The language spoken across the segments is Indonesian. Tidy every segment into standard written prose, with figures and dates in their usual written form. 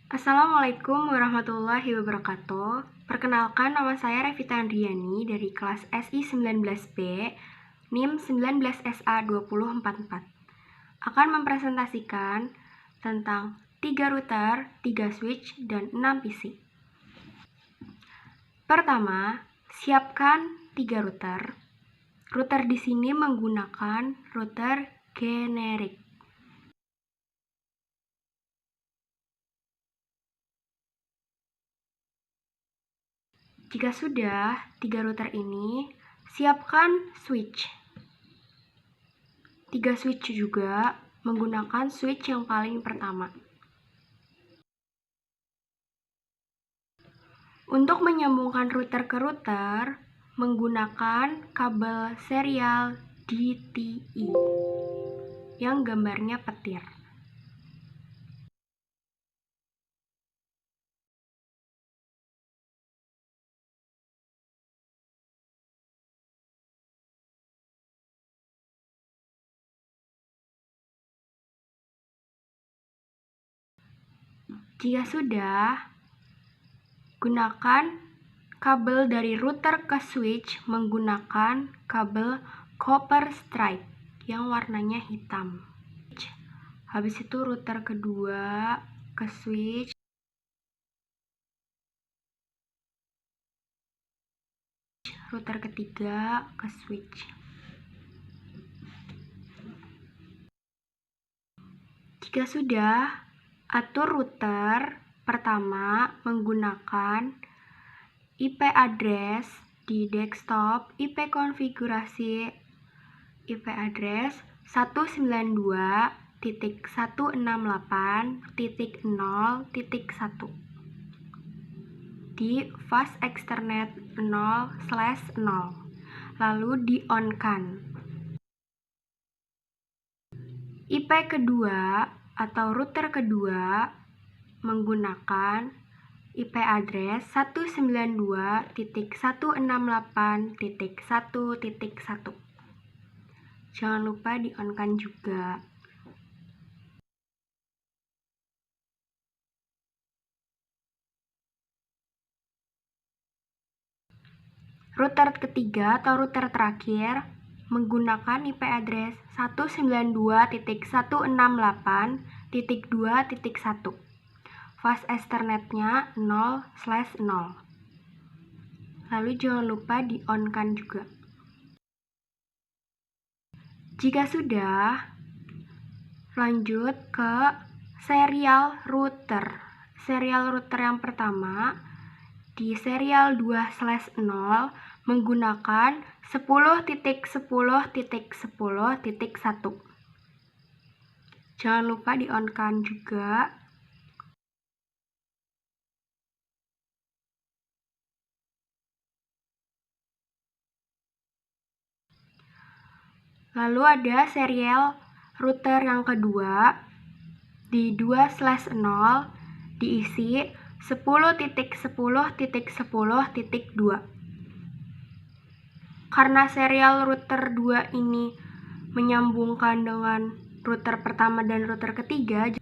Assalamualaikum warahmatullahi wabarakatuh. Perkenalkan, nama saya Revita Andriani dari kelas SI 19B, NIM 19SA2044. Akan mempresentasikan tentang 3 router, 3 switch, dan 6 PC. Pertama, siapkan 3 router. Router di sini menggunakan router generik. Jika sudah 3 router ini, siapkan switch. 3 switch juga menggunakan switch yang paling pertama. Untuk menyambungkan router ke router, menggunakan kabel serial DTI yang gambarnya petir. Jika sudah, gunakan kabel dari router ke switch menggunakan kabel copper stripe yang warnanya hitam. Habis itu router kedua ke switch, router ketiga ke switch. Jika sudah, atur router pertama menggunakan IP address di desktop, IP konfigurasi IP address 192.168.0.1 di fast Ethernet 0/0, lalu di-on-kan. IP kedua atau router kedua menggunakan IP address 192.168.1.1. Jangan lupa di-on-kan juga. Router ketiga atau router terakhir menggunakan IP address 192.168.2.1. Fast Ethernetnya 0/0. Lalu jangan lupa di-on-kan juga. Jika sudah, lanjut ke serial router. Serial router yang pertama di serial 2/0 menggunakan 10.10.10.1. Jangan lupa di-on-kan juga. Lalu ada serial router yang kedua di 2/0 diisi 10.10.10.2. Karena serial router 2 ini menyambungkan dengan router pertama dan router ketiga,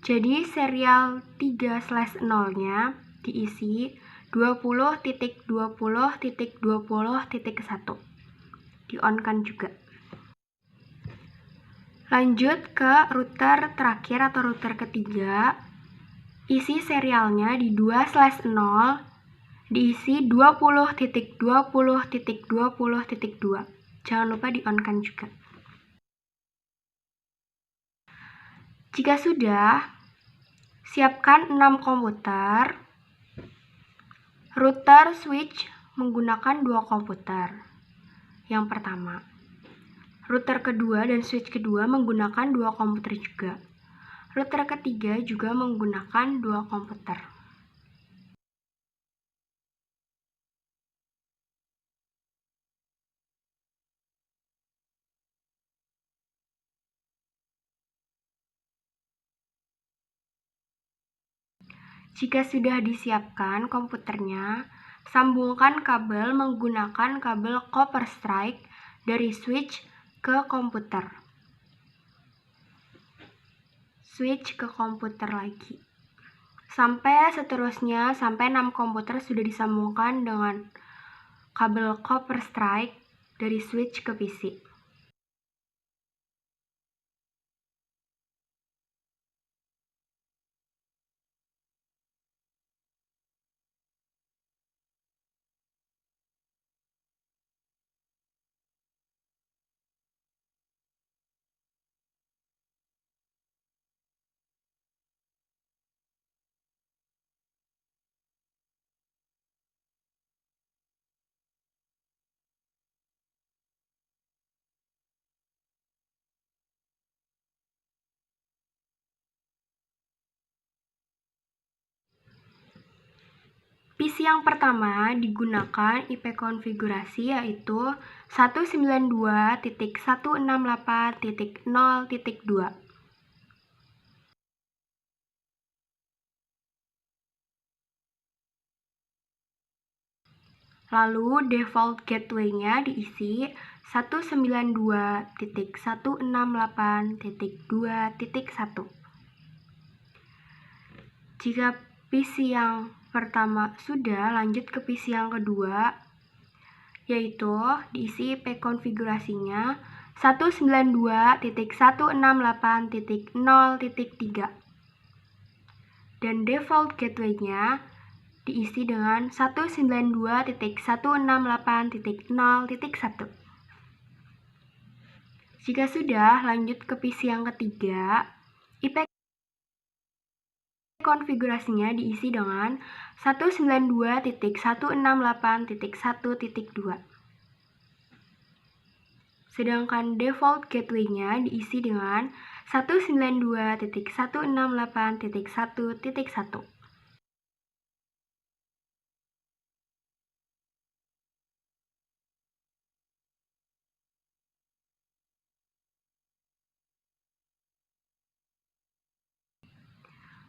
jadi serial 3/0-nya diisi 20.20.20.1. Di-on-kan juga. Lanjut ke router terakhir atau router ketiga. Isi serialnya di 2/0 diisi 20.20.20.2. Jangan lupa di-on-kan juga. Jika sudah, siapkan 6 komputer. Router switch menggunakan 2 komputer. Yang pertama, router kedua dan switch kedua menggunakan 2 komputer juga. Router ketiga juga menggunakan 2 komputer. Jika sudah disiapkan komputernya, sambungkan kabel menggunakan kabel copper stripe dari switch ke komputer. Switch ke komputer lagi. sampai seterusnya, sampai 6 komputer sudah disambungkan dengan kabel copper strike dari switch ke PC. PC yang pertama digunakan IP konfigurasi yaitu 192.168.0.2. Lalu default gateway-nya diisi 192.168.2.1. Jika PC yang pertama sudah, lanjut ke PC yang kedua, yaitu diisi IP konfigurasinya 192.168.0.3 dan default gateway-nya diisi dengan 192.168.0.1. Jika sudah, lanjut ke PC yang ketiga, IP konfigurasinya diisi dengan 192.168.1.2. Sedangkan default gateway-nya diisi dengan 192.168.1.1.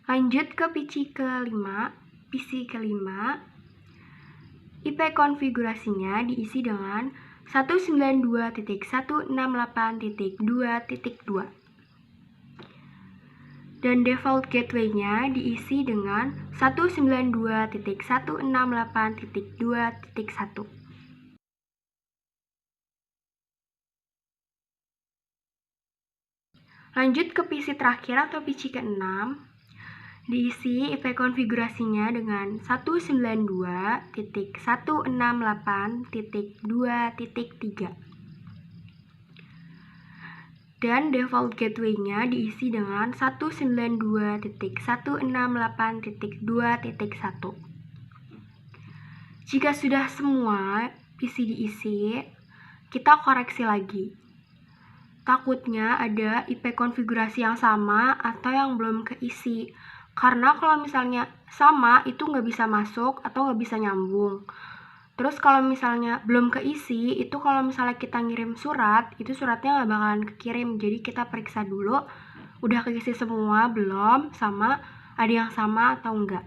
Lanjut ke PC kelima, IP konfigurasinya diisi dengan 192.168.2.2 dan default gateway-nya diisi dengan 192.168.2.1. Lanjut ke PC terakhir atau PC ke-6, diisi IP konfigurasinya dengan 192.168.2.3 dan default gateway-nya diisi dengan 192.168.2.1. Jika sudah semua PC diisi, kita koreksi lagi. Takutnya ada IP konfigurasi yang sama atau yang belum keisi. Karena kalau misalnya sama, itu nggak bisa masuk atau nggak bisa nyambung. Terus kalau misalnya belum keisi, itu kalau misalnya kita ngirim surat, itu suratnya nggak bakalan kekirim. Jadi kita periksa dulu, udah keisi semua belum, sama ada yang sama atau enggak.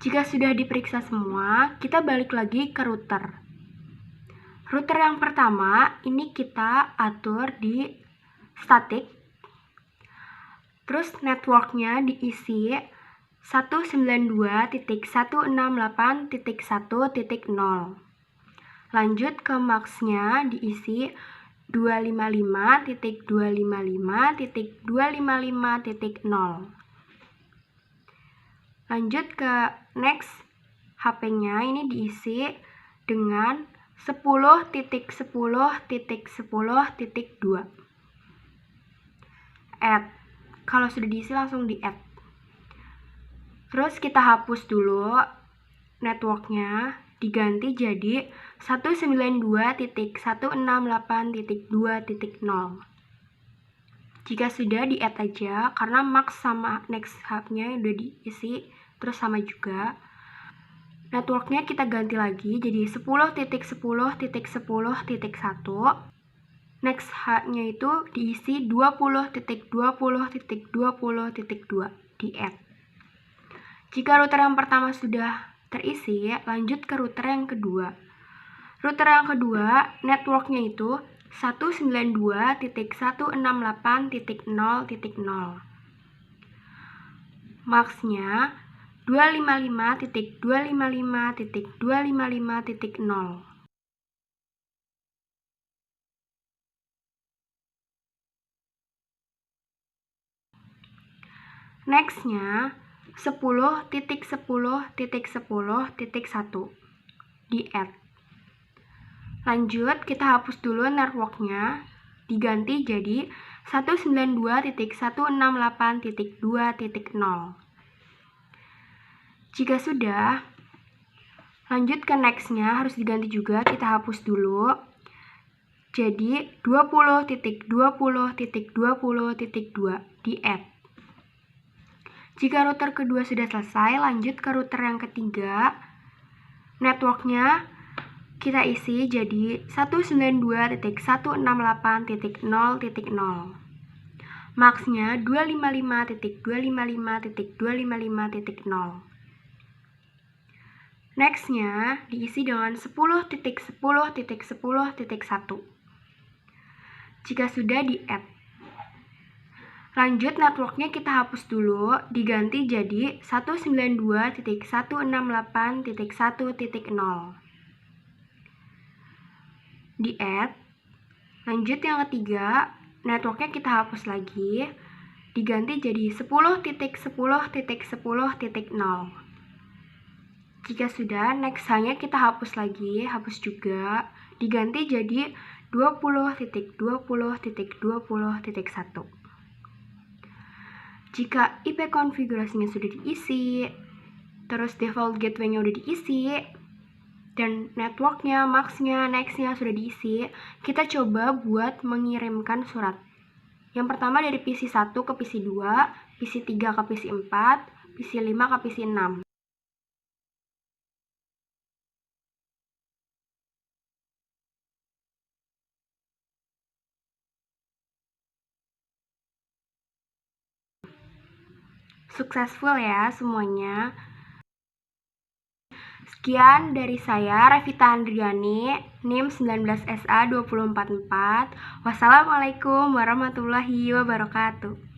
Jika sudah diperiksa semua, kita balik lagi ke router. Router yang pertama, ini kita atur di static. Terus networknya diisi 192.168.1.0. Lanjut ke MAX-nya diisi 255.255.255.0. Lanjut ke next, HP-nya ini diisi dengan 10.10.10.2. Add. Kalau sudah diisi langsung di add. Terus kita hapus dulu networknya, diganti jadi 192.168.2.0. Jika sudah, di add aja, karena max sama next hub-nya udah diisi, terus sama juga. Networknya kita ganti lagi jadi 10.10.10.1. Next hub-nya itu diisi 20.20.20.2 di add. Jika router yang pertama sudah terisi, lanjut ke router yang kedua. Router yang kedua, networknya itu 192.168.0.0. Max-nya 255.255.255.0. Next-nya 10.10.10.1 di add. Lanjut, kita hapus dulu networknya, diganti jadi 192.168.2.0. Jika sudah, lanjut ke next-nya, harus diganti juga, kita hapus dulu. Jadi 20.20.20.2 di add. Jika router kedua sudah selesai, lanjut ke router yang ketiga. Networknya kita isi jadi 192.168.0.0. Max-nya 255.255.255.0. Next-nya diisi dengan 10.10.10.1. Jika sudah, di add. Lanjut, networknya kita hapus dulu, diganti jadi 192.168.1.0. Di add. Lanjut yang ketiga, networknya kita hapus lagi, diganti jadi 10.10.10.0. Jika sudah, next hanya kita hapus lagi, hapus juga, diganti jadi 20.20.20.1. Jika IP konfigurasinya sudah diisi, terus default gateway-nya udah diisi, dan networknya, max-nya, next-nya sudah diisi, kita coba buat mengirimkan surat. Yang pertama dari PC 1 ke PC 2, PC 3 ke PC 4, PC 5 ke PC 6. Successful ya semuanya. Sekian dari saya, Revita Andriani, NIM 19SA 244. Wassalamualaikum warahmatullahi wabarakatuh.